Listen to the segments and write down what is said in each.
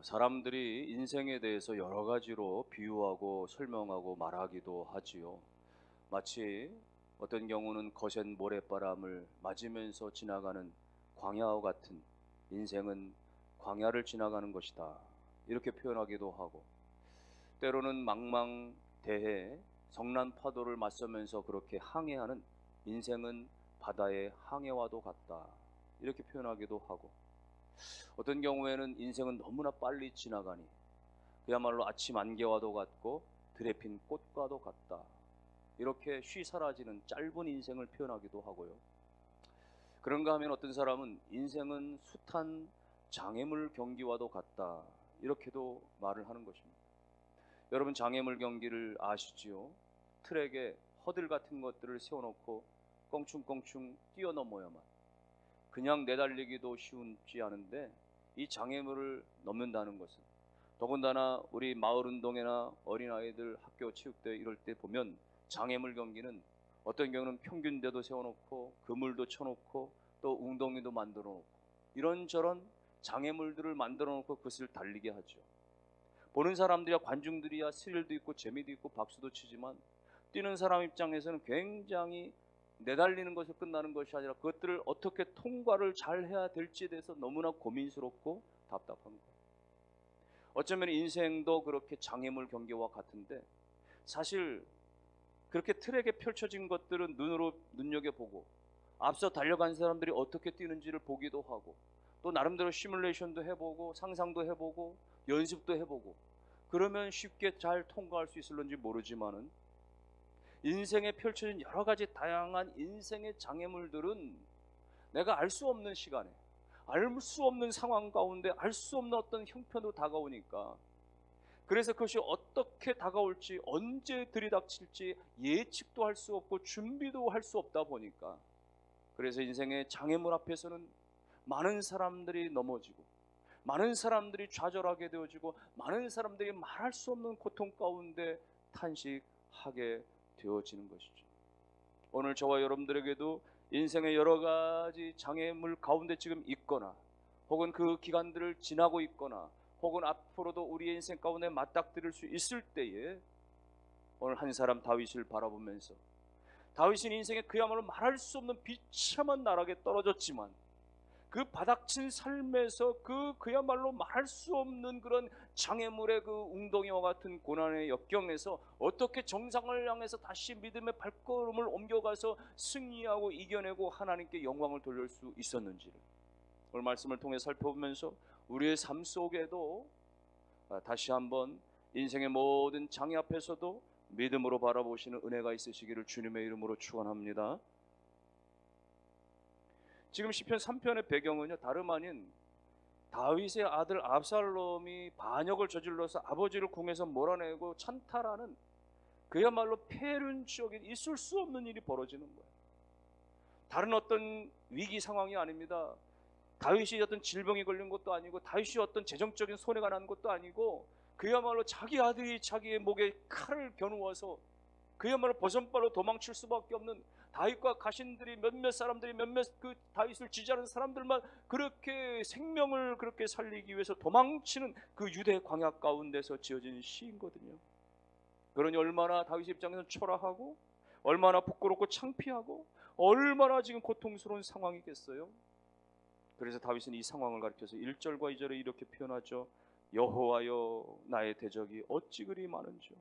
사람들이 인생에 대해서 여러 가지로 비유하고 설명하고 말하기도 하지요. 마치 어떤 경우는 거센 모래바람을 맞으면서 지나가는 광야와 같은 인생은 광야를 지나가는 것이다. 이렇게 표현하기도 하고, 때로는 망망대해 성난 파도를 맞서면서 그렇게 항해하는 인생은 바다의 항해와도 같다. 이렇게 표현하기도 하고, 어떤 경우에는 인생은 너무나 빨리 지나가니 그야말로 아침 안개와도 같고 들에 핀 꽃과도 같다. 이렇게 쉬 사라지는 짧은 인생을 표현하기도 하고요. 그런가 하면 어떤 사람은 인생은 숱한 장애물 경기와도 같다. 이렇게도 말을 하는 것입니다. 여러분, 장애물 경기를 아시지요? 트랙에 허들 같은 것들을 세워놓고 껑충껑충 뛰어넘어야만, 그냥 내달리기도 쉬운지 않은데 이 장애물을 넘는다는 것은, 더군다나 우리 마을 운동회나 어린아이들 학교 체육대회 이럴 때 보면 장애물 경기는 어떤 경우는 평균대도 세워놓고 그물도 쳐놓고 또 웅덩이도 만들어 놓고 이런저런 장애물들을 만들어 놓고 그것을 달리게 하죠. 보는 사람들이야, 관중들이야 스릴도 있고 재미도 있고 박수도 치지만, 뛰는 사람 입장에서는 굉장히 내달리는 것에 끝나는 것이 아니라 그것들을 어떻게 통과를 잘 해야 될지에 대해서 너무나 고민스럽고 답답한 거예요. 어쩌면 인생도 그렇게 장애물 경기와 같은데, 사실 그렇게 트랙에 펼쳐진 것들은 눈으로 눈여겨보고 앞서 달려간 사람들이 어떻게 뛰는지를 보기도 하고, 또 나름대로 시뮬레이션도 해보고 상상도 해보고 연습도 해보고 그러면 쉽게 잘 통과할 수 있을런지 모르지만은, 인생에 펼쳐진 여러 가지 다양한 인생의 장애물들은 내가 알 수 없는 시간에, 알 수 없는 상황 가운데, 알 수 없는 어떤 형편으로 다가오니까, 그래서 그것이 어떻게 다가올지, 언제 들이닥칠지 예측도 할 수 없고 준비도 할 수 없다 보니까, 그래서 인생의 장애물 앞에서는 많은 사람들이 넘어지고 많은 사람들이 좌절하게 되어지고 많은 사람들이 말할 수 없는 고통 가운데 탄식하게 되어지는 것이죠. 오늘 저와 여러분들에게도 인생의 여러 가지 장애물 가운데 지금 있거나, 혹은 그 기간들을 지나고 있거나, 혹은 앞으로도 우리의 인생 가운데 맞닥뜨릴 수 있을 때에, 오늘 한 사람 다윗을 바라보면서, 다윗은 인생에 그야말로 말할 수 없는 비참한 나락에 떨어졌지만 그 바닥친 삶에서 그야말로 말할 수 없는 그런 장애물의 그 웅덩이와 같은 고난의 역경에서 어떻게 정상을 향해서 다시 믿음의 발걸음을 옮겨가서 승리하고 이겨내고 하나님께 영광을 돌릴 수 있었는지를 오늘 말씀을 통해 살펴보면서, 우리의 삶 속에도 다시 한번 인생의 모든 장애 앞에서도 믿음으로 바라보시는 은혜가 있으시기를 주님의 이름으로 축원합니다. 지금 시편 3편의 배경은요, 다름 아닌 다윗의 아들 압살롬이 반역을 저질러서 아버지를 궁에서 몰아내고 찬탈하는, 그야말로 폐륜적인 있을 수 없는 일이 벌어지는 거예요. 다른 어떤 위기 상황이 아닙니다. 다윗이 어떤 질병이 걸린 것도 아니고, 다윗이 어떤 재정적인 손해가 난 것도 아니고, 그야말로 자기 아들이 자기의 목에 칼을 겨누어서 그야말로 버선발로 도망칠 수밖에 없는, 다윗과 가신들이 몇몇 사람들이 몇몇 그 다윗을 지지하는 사람들만 그렇게 생명을 그렇게 살리기 위해서 도망치는 그 유대 광야 가운데서 지어진 시이거든요. 그러니 얼마나 다윗 입장에서는 초라하고 얼마나 부끄럽고 창피하고 얼마나 지금 고통스러운 상황이겠어요. 그래서 다윗은 이 상황을 가리켜서 1절과 2절에 이렇게 표현하죠. 여호와여, 나의 대적이 어찌 그리 많은지요.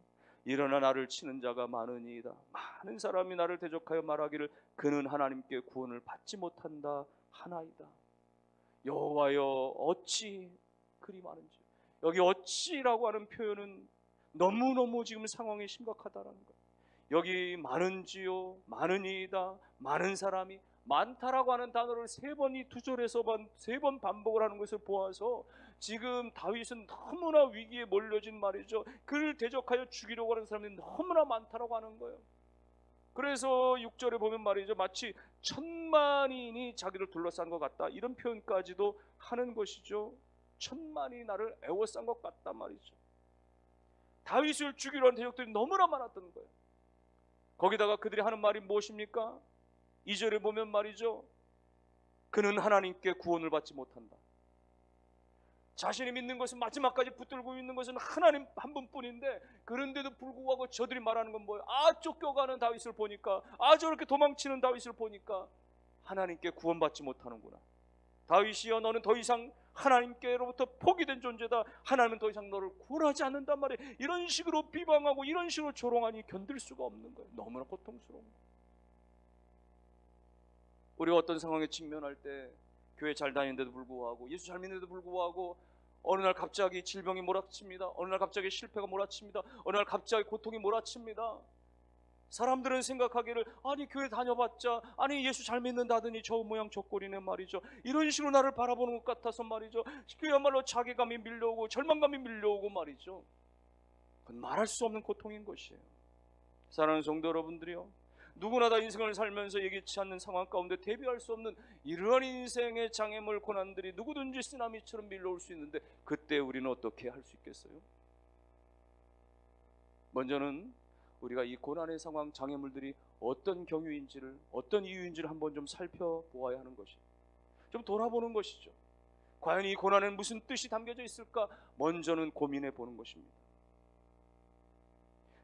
일어나 나를 치는 자가 많으니이다. 많은 사람이 나를 대적하여 말하기를 그는 하나님께 구원을 받지 못한다 하나이다. 여호와여, 어찌 그리 많은지. 여기 어찌라고 하는 표현은 너무너무 지금 상황이 심각하다는 거예요. 여기 많은지요, 많으니이다, 많은 사람이, 많다라고 하는 단어를 세 번이 두 절에서만 세 번 반복을 하는 것을 보아서 지금 다윗은 너무나 위기에 몰려진 말이죠. 그를 대적하여 죽이려고 하는 사람들이 너무나 많다라고 하는 거예요. 그래서 6절에 보면 말이죠, 마치 천만인이 자기를 둘러싼 것 같다, 이런 표현까지도 하는 것이죠. 천만이 나를 애워싼 것 같단 말이죠. 다윗을 죽이려 하는 대적들이 너무나 많았던 거예요. 거기다가 그들이 하는 말이 무엇입니까? 2절에 보면 말이죠, 그는 하나님께 구원을 받지 못한다. 자신이 믿는 것은, 마지막까지 붙들고 있는 것은 하나님 한 분뿐인데, 그런데도 불구하고 저들이 말하는 건 뭐예요? 쫓겨가는 다윗을 보니까, 저렇게 도망치는 다윗을 보니까 하나님께 구원받지 못하는구나. 다윗이여, 너는 더 이상 하나님께로부터 포기된 존재다. 하나님은 더 이상 너를 구원하지 않는단 말이에요. 이런 식으로 비방하고 이런 식으로 조롱하니 견딜 수가 없는 거예요. 너무나 고통스러운 거예요. 우리가 어떤 상황에 직면할 때, 교회 잘 다니는데도 불구하고, 예수 잘 믿는데도 불구하고, 어느 날 갑자기 질병이 몰아칩니다. 어느 날 갑자기 실패가 몰아칩니다. 어느 날 갑자기 고통이 몰아칩니다. 사람들은 생각하기를, 아니 교회 다녀봤자, 아니 예수 잘 믿는다더니 저 모양 저 꼴이네 말이죠. 이런 식으로 나를 바라보는 것 같아서 말이죠, 그야말로 자괴감이 밀려오고 절망감이 밀려오고 말이죠. 그건 말할 수 없는 고통인 것이에요. 사랑하는 성도 여러분들이요, 누구나 다 인생을 살면서 예기치 않는 상황 가운데 대비할 수 없는 이러한 인생의 장애물, 고난들이 누구든지 쓰나미처럼 밀려올 수 있는데, 그때 우리는 어떻게 할 수 있겠어요? 먼저는 우리가 이 고난의 상황, 장애물들이 어떤 경유인지를, 어떤 이유인지를 한번 좀 살펴보아야 하는 것이죠. 좀 돌아보는 것이죠. 과연 이 고난에는 무슨 뜻이 담겨져 있을까? 먼저는 고민해 보는 것입니다.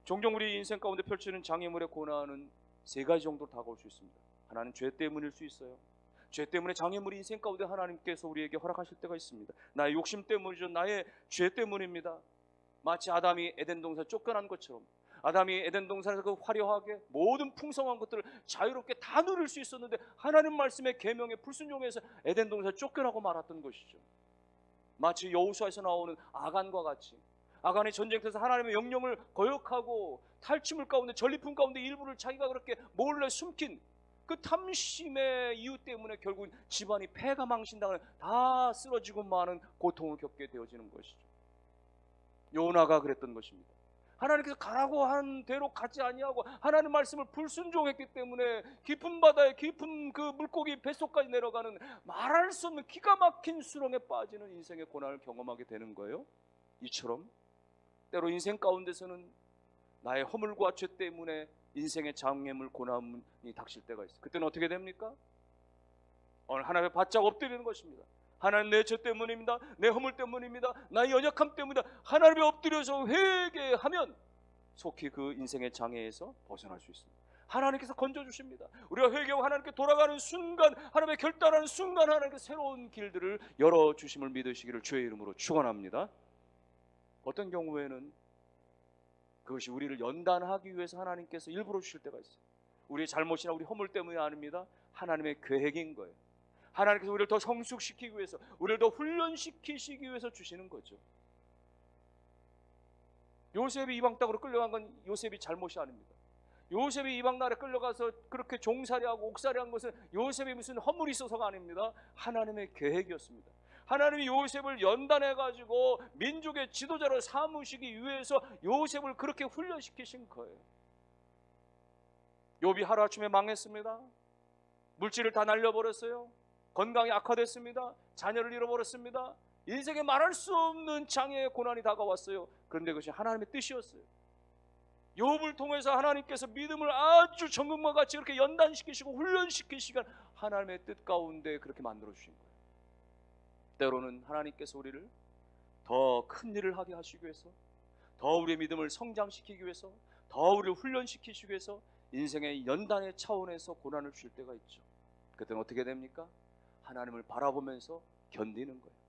종종 우리 인생 가운데 펼치는 장애물의 고난은 세 가지 정도로 다가올 수 있습니다. 하나는 죄 때문일 수 있어요. 죄 때문에 장애물이 인생 가운데 하나님께서 우리에게 허락하실 때가 있습니다. 나의 욕심 때문이죠. 나의 죄 때문입니다. 마치 아담이 에덴 동산에 쫓겨난 것처럼, 아담이 에덴 동산에서 그 화려하게 모든 풍성한 것들을 자유롭게 다 누릴 수 있었는데, 하나님 말씀의 계명에 불순종해서 에덴 동산에 쫓겨나고 말았던 것이죠. 마치 여호수아에서 나오는 아간과 같이, 아간이 전쟁터에서 하나님의 명령을 거역하고 탈취물 가운데, 전리품 가운데 일부를 자기가 그렇게 몰래 숨긴 그 탐심의 이유 때문에 결국 집안이 폐가 망신당하는, 다 쓰러지고 마는 고통을 겪게 되어지는 것이죠. 요나가 그랬던 것입니다. 하나님께서 가라고 한 대로 가지 아니하고 하나님 말씀을 불순종했기 때문에 깊은 바다에 깊은 그 물고기 뱃속까지 내려가는, 말할 수 없는 기가 막힌 수렁에 빠지는 인생의 고난을 경험하게 되는 거예요. 이처럼 때로 인생 가운데서는 나의 허물과 죄 때문에 인생의 장애물, 고난이 닥칠 때가 있어요. 그때는 어떻게 됩니까? 오늘 하나님의 바짝 엎드리는 것입니다. 하나님, 내 죄 때문입니다. 내 허물 때문입니다. 나의 연약함 때문이다. 하나님에 엎드려서 회개하면 속히 그 인생의 장애에서 벗어날 수 있습니다. 하나님께서 건져주십니다. 우리가 회개하고 하나님께 돌아가는 순간, 하나님의 결단하는 순간, 하나님께서 새로운 길들을 열어주심을 믿으시기를 주의 이름으로 축원합니다. 어떤 경우에는 그것이 우리를 연단하기 위해서 하나님께서 일부러 주실 때가 있어요. 우리의 잘못이나 우리 허물 때문이 아닙니다. 하나님의 계획인 거예요. 하나님께서 우리를 더 성숙시키기 위해서, 우리를 더 훈련시키시기 위해서 주시는 거죠. 요셉이 이방 땅으로 끌려간 건 요셉이 잘못이 아닙니다. 요셉이 이방 나라에 끌려가서 그렇게 종살이하고 옥살이한 것은 요셉이 무슨 허물이 있어서가 아닙니다. 하나님의 계획이었습니다. 하나님이 요셉을 연단해가지고 민족의 지도자로 삼으시기 위해서 요셉을 그렇게 훈련시키신 거예요. 욥이 하루아침에 망했습니다. 물질을 다 날려버렸어요. 건강이 악화됐습니다. 자녀를 잃어버렸습니다. 인생에 말할 수 없는 장애의 고난이 다가왔어요. 그런데 그것이 하나님의 뜻이었어요. 욥을 통해서 하나님께서 믿음을 아주 정금과 같이 그렇게 연단시키시고 훈련시키시간 하나님의 뜻 가운데 그렇게 만들어주신 거예요. 때로는 하나님께서 우리를 더 큰 일을 하게 하시기 위해서, 더 우리의 믿음을 성장시키기 위해서, 더 우리를 훈련시키시기 위해서 인생의 연단의 차원에서 고난을 주실 때가 있죠. 그때는 어떻게 됩니까? 하나님을 바라보면서 견디는 거예요.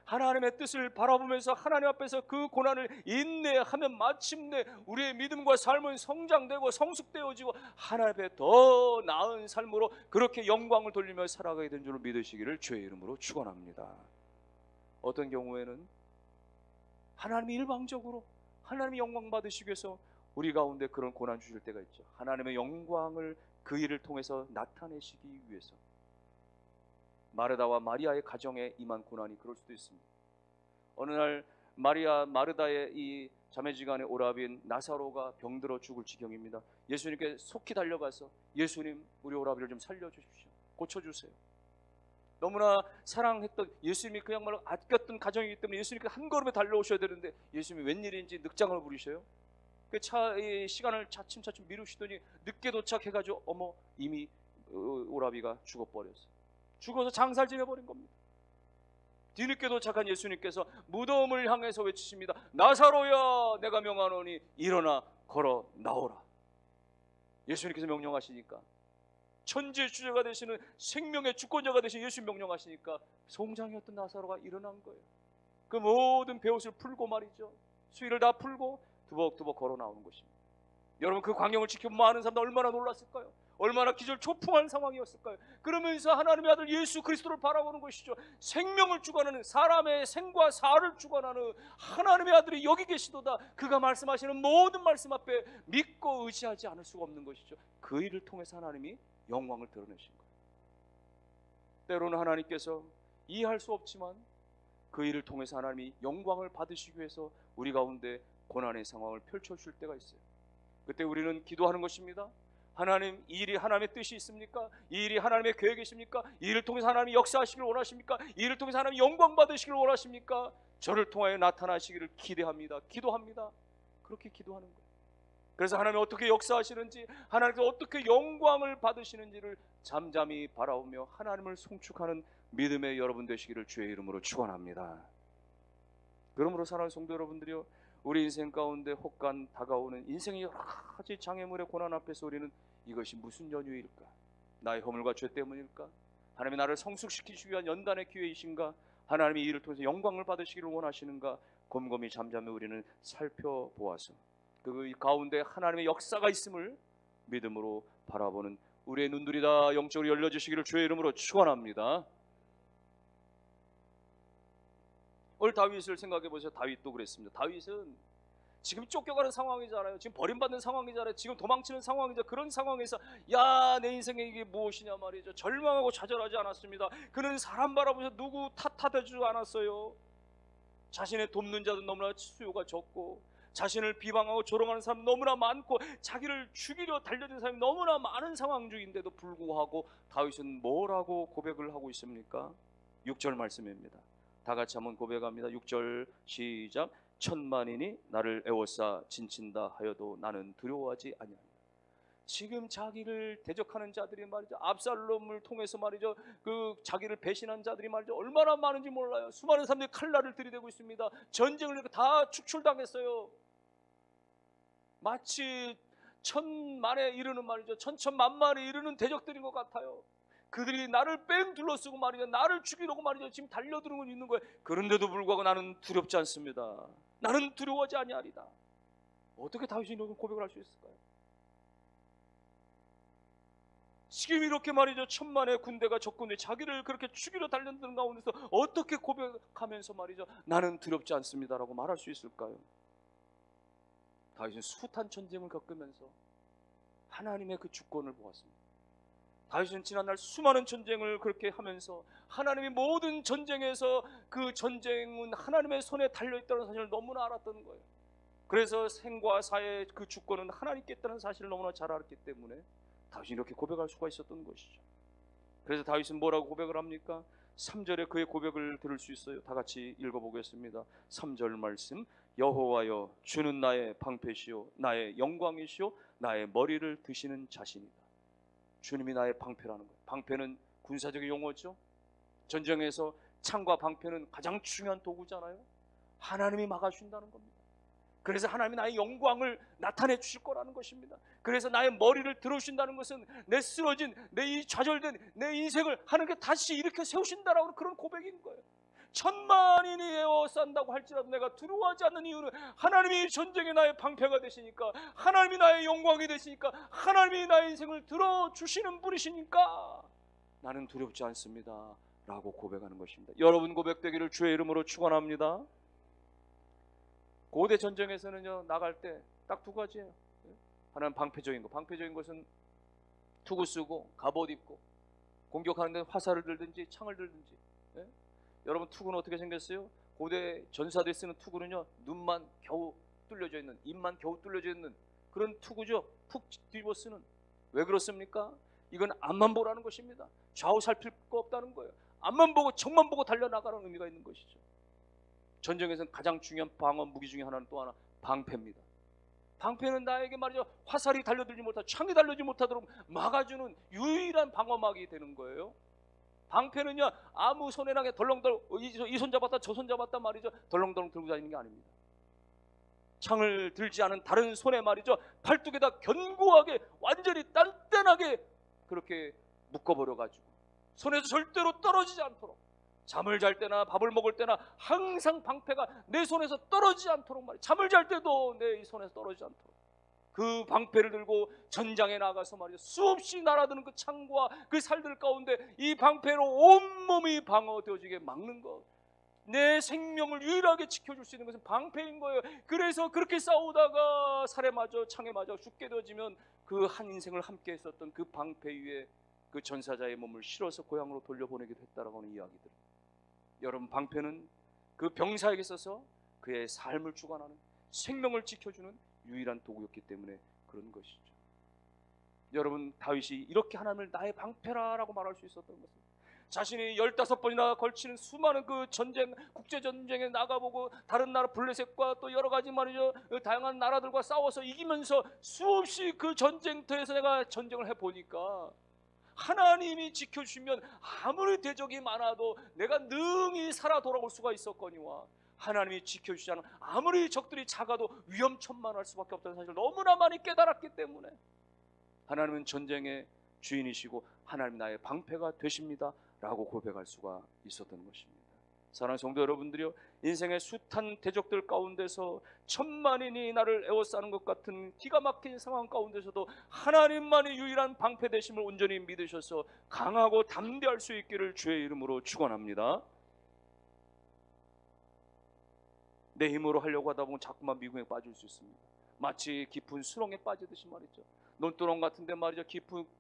하나님의 뜻을 바라보면서 하나님 앞에서 그 고난을 인내하면 마침내 우리의 믿음과 삶은 성장되고 성숙되어지고 하나님 앞에 더 나은 삶으로 그렇게 영광을 돌리며 살아가게 된 줄을 믿으시기를 주의 이름으로 축원합니다. 어떤 경우에는 하나님이 일방적으로 하나님의 영광 받으시기 위해서 우리 가운데 그런 고난 주실 때가 있죠. 하나님의 영광을 그 일을 통해서 나타내시기 위해서. 마르다와 마리아의 가정에 임한 고난이 그럴 수도 있습니다. 어느 날 마르다의 이 자매지간의 오라비인 나사로가 병들어 죽을 지경입니다. 예수님께 속히 달려가서, 예수님, 우리 오라비를 좀 살려주십시오. 고쳐주세요. 너무나 사랑했던, 예수님이 그야말로 아꼈던 가정이기 때문에 예수님께 한 걸음에 달려오셔야 되는데 예수님이 웬일인지 늑장을 부리셔요. 그 시간을 차츰차츰 미루시더니 늦게 도착해가지고 어머, 이미 오라비가 죽어버렸어요. 죽어서 장사를 지내버린 겁니다. 뒤늦게 도착한 예수님께서 무덤을 향해서 외치십니다. 나사로야, 내가 명하노니 일어나 걸어 나오라. 예수님께서 명령하시니까, 천지의 주제가 되시는 생명의 주권자가 되신 예수님 명령하시니까 송장이었던 나사로가 일어난 거예요. 그 모든 베옷을 풀고 말이죠, 수의를 다 풀고 두벅두벅 걸어 나오는 것입니다. 여러분, 그 광경을 지켜본 많은 사람들 얼마나 놀랐을까요? 얼마나 기절초풍한 상황이었을까요? 그러면서 하나님의 아들 예수 그리스도를 바라보는 것이죠. 생명을 주관하는, 사람의 생과 사를 주관하는 하나님의 아들이 여기 계시도다. 그가 말씀하시는 모든 말씀 앞에 믿고 의지하지 않을 수가 없는 것이죠. 그 일을 통해서 하나님이 영광을 드러내신 거예요. 때로는 하나님께서 이해할 수 없지만 그 일을 통해서 하나님이 영광을 받으시기 위해서 우리 가운데 고난의 상황을 펼쳐줄 때가 있어요. 그때 우리는 기도하는 것입니다. 하나님, 이 일이 하나님의 뜻이 있습니까? 이 일이 하나님의 계획이십니까? 이 일을 통해서 하나님이 역사하시기를 원하십니까? 이 일을 통해서 하나님이 영광 받으시기를 원하십니까? 저를 통하여 나타나시기를 기대합니다. 기도합니다. 그렇게 기도하는 거예요. 그래서 하나님이 어떻게 역사하시는지, 하나님께서 어떻게 영광을 받으시는지를 잠잠히 바라보며 하나님을 송축하는 믿음의 여러분 되시기를 주의 이름으로 축원합니다. 그러므로 사랑하는 성도 여러분들이요, 우리 인생 가운데 혹간 다가오는 인생의 여러 가지 장애물의 고난 앞에서 우리는 이것이 무슨 연유일까? 나의 허물과 죄 때문일까? 하나님이 나를 성숙시키시기 위한 연단의 기회이신가? 하나님이 이 일을 통해서 영광을 받으시기를 원하시는가? 곰곰이 잠잠히 우리는 살펴보아서 그 가운데 하나님의 역사가 있음을 믿음으로 바라보는 우리의 눈들이 다 영적으로 열려지시기를 주의 이름으로 축원합니다. 오늘 다윗을 생각해 보세요. 다윗도 그랬습니다. 다윗은 지금 쫓겨가는 상황이잖아요. 지금 버림받는 상황이잖아요. 지금 도망치는 상황이죠. 그런 상황에서 야, 내 인생에 이게 무엇이냐 말이죠. 절망하고 좌절하지 않았습니다. 그는 사람 바라보면서 누구 탓하지 않았어요. 자신의 돕는 자도 너무나 수요가 적고, 자신을 비방하고 조롱하는 사람 너무나 많고, 자기를 죽이려 달려든 사람이 너무나 많은 상황 중인데도 불구하고 다윗은 뭐라고 고백을 하고 있습니까? 6절 말씀입니다. 다 같이 한번 고백합니다. 6절 시작. 천만인이 나를 애워싸 진친다 하여도 나는 두려워하지 아니하리라. 지금 자기를 대적하는 자들이 말이죠, 압살롬을 통해서 말이죠, 그 자기를 배신한 자들이 말이죠, 얼마나 많은지 몰라요. 수많은 사람들이 칼날을 들이대고 있습니다. 전쟁을 이렇게 다 축출당했어요. 마치 천만에 이르는 말이죠, 천천만만에 이르는 대적들인 것 같아요. 그들이 나를 뺑 둘러쓰고 말이죠, 나를 죽이려고 말이죠, 지금 달려드는 있는 거예요. 그런데도 불구하고 나는 두렵지 않습니다. 나는 두려워하지 아니하리다. 어떻게 다윗이 이런 고백을 할 수 있을까요? 지금 이렇게 말이죠, 천만의 군대가 적군이 자기를 그렇게 죽이려 달려드는 가운데서 어떻게 고백하면서 말이죠, 나는 두렵지 않습니다라고 말할 수 있을까요? 다윗은 숱한 전쟁을 겪으면서 하나님의 그 주권을 보았습니다. 다윗은 지난날 수많은 전쟁을 그렇게 하면서 하나님이 모든 전쟁에서 그 전쟁은 하나님의 손에 달려있다는 사실을 너무나 알았던 거예요. 그래서 생과 사의 그 주권은 하나님께 있다는 사실을 너무나 잘 알았기 때문에 다윗이 이렇게 고백할 수가 있었던 것이죠. 그래서 다윗은 뭐라고 고백을 합니까? 3절에 그의 고백을 들을 수 있어요. 다 같이 읽어보겠습니다. 3절 말씀. 여호와여, 주는 나의 방패시오 나의 영광이시오 나의 머리를 드시는 자신이다. 주님이 나의 방패라는 거예요. 방패는 군사적인 용어죠. 전쟁에서 창과 방패는 가장 중요한 도구잖아요. 하나님이 막아준다는 겁니다. 그래서 하나님이 나의 영광을 나타내 주실 거라는 것입니다. 그래서 나의 머리를 들어주신다는 것은 내 쓰러진, 내 이 좌절된 내 인생을 하나님께 다시 일으켜 세우신다라고 그런 고백인 거예요. 천만인이 에워싼다고 할지라도 내가 두려워하지 않는 이유는 하나님이 전쟁에 나의 방패가 되시니까, 하나님이 나의 영광이 되시니까, 하나님이 나의 인생을 들어주시는 분이시니까 나는 두렵지 않습니다 라고 고백하는 것입니다. 여러분 고백되기를 주의 이름으로 축원합니다. 고대 전쟁에서는요, 나갈 때 딱 두 가지예요. 하나는 방패적인 거. 방패적인 것은 투구 쓰고 갑옷 입고 공격하는데 화살을 들든지 창을 들든지. 여러분 투구는 어떻게 생겼어요? 고대 전사들이 쓰는 투구는요, 눈만 겨우 뚫려져 있는, 입만 겨우 뚫려져 있는 그런 투구죠. 푹 뒤집어 쓰는. 왜 그렇습니까? 이건 앞만 보라는 것입니다. 좌우 살필 거 없다는 거예요. 앞만 보고 정만 보고 달려나가는 의미가 있는 것이죠. 전쟁에서는 가장 중요한 방어 무기 중에 하나는 또 하나 방패입니다. 방패는 나에게 말이죠, 화살이 달려들지 못하도록, 창이 달려들지 못하도록 막아주는 유일한 방어막이 되는 거예요. 방패는요 아무 손해나게 덜렁덜렁 이 손 잡았다 저 손 잡았다 말이죠 덜렁덜렁 들고 다니는 게 아닙니다. 창을 들지 않은 다른 손에 말이죠 팔뚝에다 견고하게 완전히 단단하게 그렇게 묶어버려 가지고 손에서 절대로 떨어지지 않도록, 잠을 잘 때나 밥을 먹을 때나 항상 방패가 내 손에서 떨어지지 않도록 말이죠. 잠을 잘 때도 내 손에서 떨어지지 않도록 그 방패를 들고 전장에 나가서 말이죠 수없이 날아드는 그 창과 그 살들 가운데 이 방패로 온몸이 방어되어지게 막는 것, 내 생명을 유일하게 지켜줄 수 있는 것은 방패인 거예요. 그래서 그렇게 싸우다가 살에 맞아 창에 맞아 죽게 되어지면 그 한 인생을 함께 했었던 그 방패 위에 그 전사자의 몸을 실어서 고향으로 돌려보내게 됐다라고 하는 이야기들. 여러분, 방패는 그 병사에게 있어서 그의 삶을 주관하는, 생명을 지켜주는 유일한 도구였기 때문에 그런 것이죠. 여러분, 다윗이 이렇게 하나님을 나의 방패라라고 말할 수 있었던 것은 자신이 15번이나 걸치는 수많은 그 전쟁, 국제전쟁에 나가보고 다른 나라 블레셋과 또 여러 가지 말이죠 다양한 나라들과 싸워서 이기면서 수없이 그 전쟁터에서 내가 전쟁을 해보니까 하나님이 지켜주시면 아무리 대적이 많아도 내가 능히 살아 돌아올 수가 있었거니와 하나님이 지켜주지 않으면 아무리 적들이 작아도 위험천만할 수밖에 없다는 사실을 너무나 많이 깨달았기 때문에 하나님은 전쟁의 주인이시고 하나님 나의 방패가 되십니다 라고 고백할 수가 있었던 것입니다. 사랑하는 성도 여러분들이요, 인생의 숱한 대적들 가운데서 천만인이 나를 에워싸는 것 같은 기가 막힌 상황 가운데서도 하나님만이 유일한 방패 되심을 온전히 믿으셔서 강하고 담대할 수 있기를 주의 이름으로 축원합니다. 내 힘으로 하려고 하다 보면 자꾸만 미궁에 빠질 수 있습니다. 마치 깊은 수렁에 빠지듯이 말이죠. 논두렁 같은데 말이죠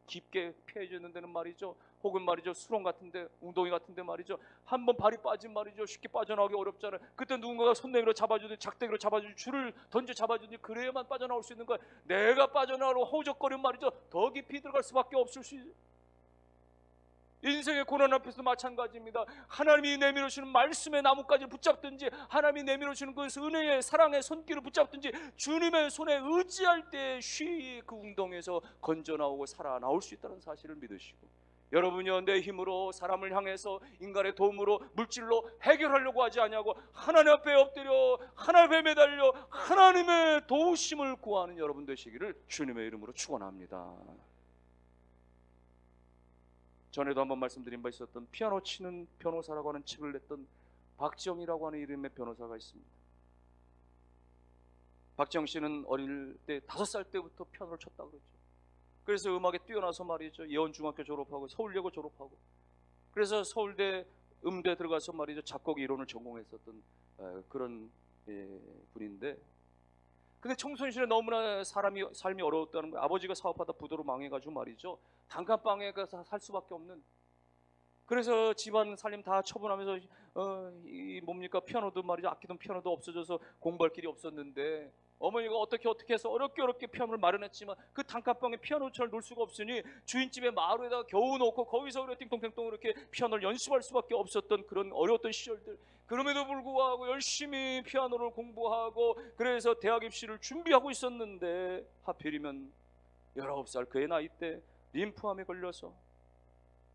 깊게 패해지는 데는 말이죠 혹은 말이죠 수렁 같은데 웅덩이 같은데 말이죠 한번 발이 빠진 말이죠 쉽게 빠져나오기 어렵잖아요. 그때 누군가가 손내밀어 잡아주든지 작대기로 잡아주든지 줄을 던져 잡아주든지 그래야만 빠져나올 수 있는 거예요. 내가 빠져나오려고 허우적거리면 말이죠 더 깊이 들어갈 수밖에 없을 수 있어요. 인생의 고난 앞에서도 마찬가지입니다. 하나님이 내밀어 주시는 말씀의 나뭇가지를 붙잡든지 하나님이 내밀어 주시는 그 은혜의 사랑의 손길을 붙잡든지 주님의 손에 의지할 때 쉬이 그 웅덩이에서 건져나오고 살아나올 수 있다는 사실을 믿으시고, 여러분이요 내 힘으로 사람을 향해서 인간의 도움으로 물질로 해결하려고 하지 아니하고 하나님 앞에 엎드려 하나님 앞에 매달려 하나님의 도우심을 구하는 여러분 되시기를 주님의 이름으로 축원합니다. 전에도 한번 말씀드린 바 있었던 피아노 치는 변호사라고 하는 책을 냈던 박지영이라고 하는 이름의 변호사가 있습니다. 박지영 씨는 어릴 때 5살 때부터 피아노를 쳤다고 그랬죠. 그래서 음악에 뛰어나서 말이죠 예원중학교 졸업하고 서울예고 졸업하고 그래서 서울대 음대 들어가서 말이죠 작곡 이론을 전공했었던 그런 분인데, 근데 청소년 시절에 너무나 삶이 어려웠다는 거예요. 아버지가 사업하다 부도로 망해가지고 말이죠 단칸방에 가서 살 수밖에 없는, 그래서 집안 살림 다 처분하면서 이 뭡니까 피아노도 말이죠 아끼던 피아노도 없어져서 공부할 길이 없었는데 어머니가 어떻게 해서 어렵게 피아노를 마련했지만 그 단칸방에 피아노처럼 놀 수가 없으니 주인집에 마루에다가 겨우 놓고 거기서 그래 띵동띵동 이렇게 피아노를 연습할 수밖에 없었던 그런 어려웠던 시절들, 그럼에도 불구하고 열심히 피아노를 공부하고 그래서 대학 입시를 준비하고 있었는데 하필이면 19살 그의 나이 때 림프암에 걸려서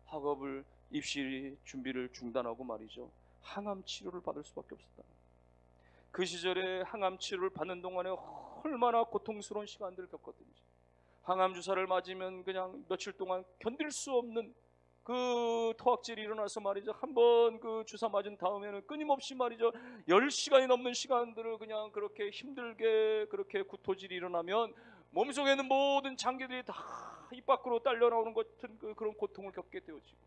학업을 입시 준비를 중단하고 말이죠 항암 치료를 받을 수밖에 없었다. 그 시절에 항암 치료를 받는 동안에 얼마나 고통스러운 시간들을 겪었든지, 항암 주사를 맞으면 그냥 며칠 동안 견딜 수 없는 그 토악질이 일어나서 말이죠 한번 그 주사 맞은 다음에는 끊임없이 말이죠 10시간이 넘는 시간들을 그냥 그렇게 힘들게 그렇게 구토질이 일어나면 몸속에 있는 모든 장기들이 다 입 밖으로 딸려 나오는 같은 그런 고통을 겪게 되어지고,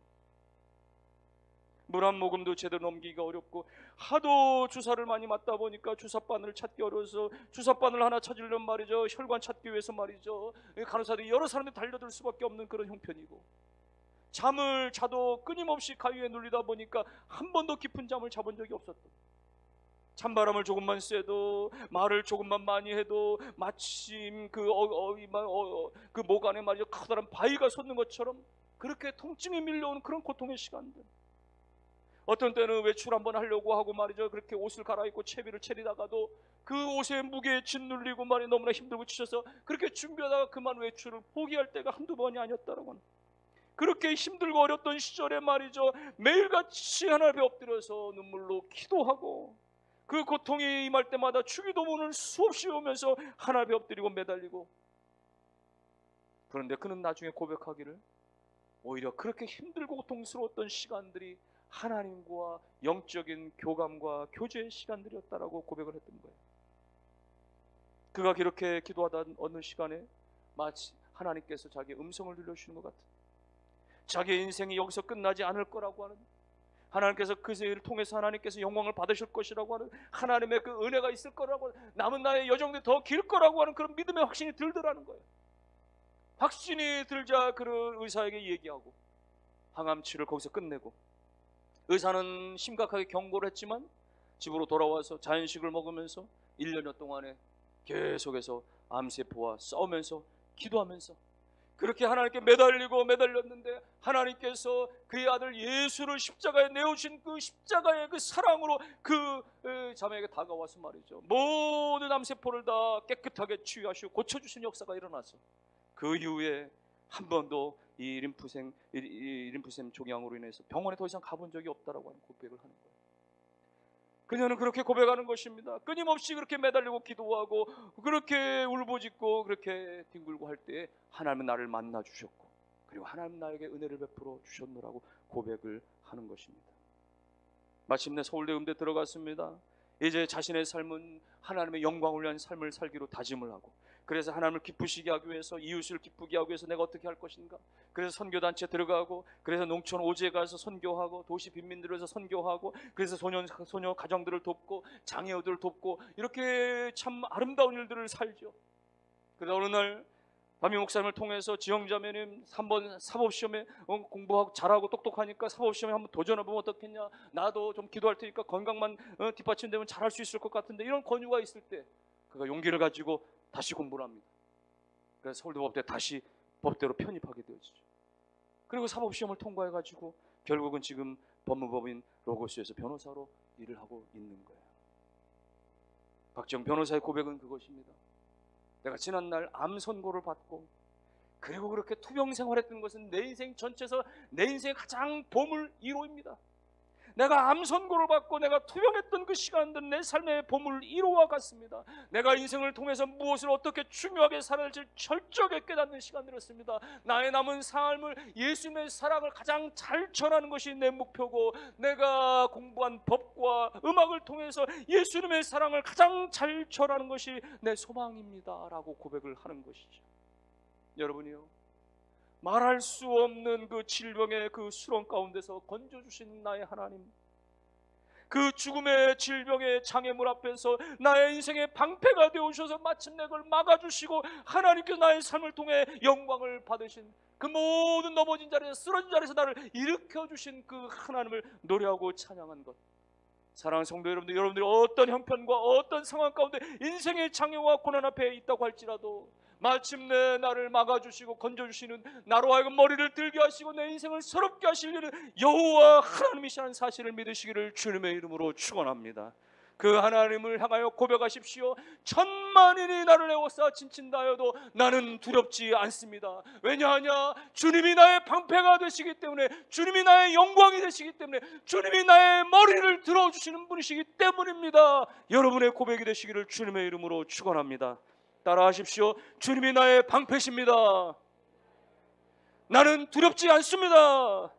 물 한 모금도 제대로 넘기기가 어렵고 하도 주사를 많이 맞다 보니까 주사바늘을 찾기 어려워서 주사바늘 하나 찾으려면 말이죠 혈관 찾기 위해서 말이죠 간호사들이 여러 사람들이 달려들 수밖에 없는 그런 형편이고, 잠을 자도 끊임없이 가위에 눌리다 보니까 한 번도 깊은 잠을 자본 적이 없었던, 찬바람을 조금만 쐬도 말을 조금만 많이 해도 마침 그 목 안에 말이죠 커다란 바위가 솟는 것처럼 그렇게 통증이 밀려오는 그런 고통의 시간들, 어떤 때는 외출 한번 하려고 하고 말이죠 그렇게 옷을 갈아입고 채비를 차리다가도 그 옷에 무게에 짓눌리고 말이 너무나 힘들고 지쳐서 그렇게 준비하다가 그만 외출을 포기할 때가 한두 번이 아니었다라고 하는, 그렇게 힘들고 어렸던 시절에 말이죠, 매일같이 하나님 앞에 엎드려서 눈물로 기도하고 그 고통이 임할 때마다 주기도문을 수없이 오면서 하나님 앞에 엎드리고 매달리고, 그런데 그는 나중에 고백하기를 오히려 그렇게 힘들고 고통스러웠던 시간들이 하나님과 영적인 교감과 교제의 시간들이었다라고 고백을 했던 거예요. 그가 그렇게 기도하다 어느 시간에 마치 하나님께서 자기의 음성을 들려주시는 것 같은, 자기의 인생이 여기서 끝나지 않을 거라고 하는, 하나님께서 그 일을 통해서 하나님께서 영광을 받으실 것이라고 하는 하나님의 그 은혜가 있을 거라고 하는, 남은 나의 여정들이 더 길 거라고 하는 그런 믿음의 확신이 들더라는 거예요. 확신이 들자 그런 의사에게 얘기하고 항암치를 거기서 끝내고, 의사는 심각하게 경고를 했지만 집으로 돌아와서 자연식을 먹으면서 1년여 동안에 계속해서 암세포와 싸우면서 기도하면서 그렇게 하나님께 매달렸는데, 하나님께서 그의 아들 예수를 십자가에 내어주신 그 십자가의 그 사랑으로 그 자매에게 다가와서 말이죠, 모든 암세포를 다 깨끗하게 치유하시고 고쳐주신 역사가 일어나서 그 이후에 한 번도 이 림프샘 종양으로 인해서 병원에 더 이상 가본 적이 없다라고 하는 고백을 하는 거예요. 그녀는 그렇게 고백하는 것입니다. 끊임없이 그렇게 매달리고 기도하고 그렇게 울부짖고 그렇게 뒹굴고 할 때 하나님은 나를 만나 주셨고, 그리고 하나님 나에게 은혜를 베풀어 주셨노라고 고백을 하는 것입니다. 마침내 서울대 음대 들어갔습니다. 이제 자신의 삶은 하나님의 영광을 위한 삶을 살기로 다짐을 하고, 그래서 하나님을 기쁘시게 하기 위해서, 이웃을 기쁘게 하기 위해서 내가 어떻게 할 것인가, 그래서 선교단체 들어가고, 그래서 농촌 오지에 가서 선교하고, 도시 빈민들을 위해서 선교하고, 그래서 소녀 가정들을 돕고 장애우들을 돕고, 이렇게 참 아름다운 일들을 살죠. 그러다 어느 날 담임 목사님을 통해서 지영자매님 한번 사법시험에 공부하고 잘하고 똑똑하니까 사법시험에 한번 도전해보면 어떻겠냐, 나도 좀 기도할 테니까 건강만 뒷받침되면 잘할 수 있을 것 같은데, 이런 권유가 있을 때 그가 용기를 가지고 다시 공부를 합니다. 그래서 서울대법대 다시 법대로 편입하게 되어지죠. 그리고 사법시험을 통과해가지고 결국은 지금 법무법인 로고스에서 변호사로 일을 하고 있는 거예요. 박정 변호사의 고백은 그것입니다. 내가 지난날 암 선고를 받고 그리고 그렇게 투병 생활했던 것은 내 인생 전체에서 내 인생의 가장 보물 1호입니다. 내가 암 선고를 받고 내가 투병했던 그 시간들은 내 삶의 보물 1호와 같습니다. 내가 인생을 통해서 무엇을 어떻게 중요하게 살아야 할지 철저하게 깨닫는 시간들이었습니다. 나의 남은 삶을 예수님의 사랑을 가장 잘 전하는 것이 내 목표고, 내가 공부한 법과 음악을 통해서 예수님의 사랑을 가장 잘 전하는 것이 내 소망입니다 라고 고백을 하는 것이죠. 여러분이요, 말할 수 없는 그 질병의 그 수렁 가운데서 건져주신 나의 하나님, 그 죽음의 질병의 장애물 앞에서 나의 인생의 방패가 되어주셔서 마침내 그걸 막아주시고 하나님께서 나의 삶을 통해 영광을 받으신, 그 모든 넘어진 자리에서 쓰러진 자리에서 나를 일으켜주신 그 하나님을 노래하고 찬양한 것. 사랑하는 성도 여러분들, 여러분들이 어떤 형편과 어떤 상황 가운데 인생의 장애와 고난 앞에 있다고 할지라도 마침내 나를 막아주시고 건져주시는, 나로 하여금 머리를 들게 하시고 내 인생을 새롭게 하시려는 여호와 하나님이시라는 사실을 믿으시기를 주님의 이름으로 축원합니다. 그 하나님을 향하여 고백하십시오. 천만인이 나를 에워싸 친친다 하여도 나는 두렵지 않습니다. 왜냐하냐, 주님이 나의 방패가 되시기 때문에, 주님이 나의 영광이 되시기 때문에, 주님이 나의 머리를 들어주시는 분이시기 때문입니다. 여러분의 고백이 되시기를 주님의 이름으로 축원합니다. 따라하십시오. 주님이 나의 방패십니다. 나는 두렵지 않습니다.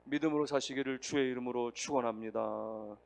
믿음으로 사시기를 주의 이름으로 축원합니다.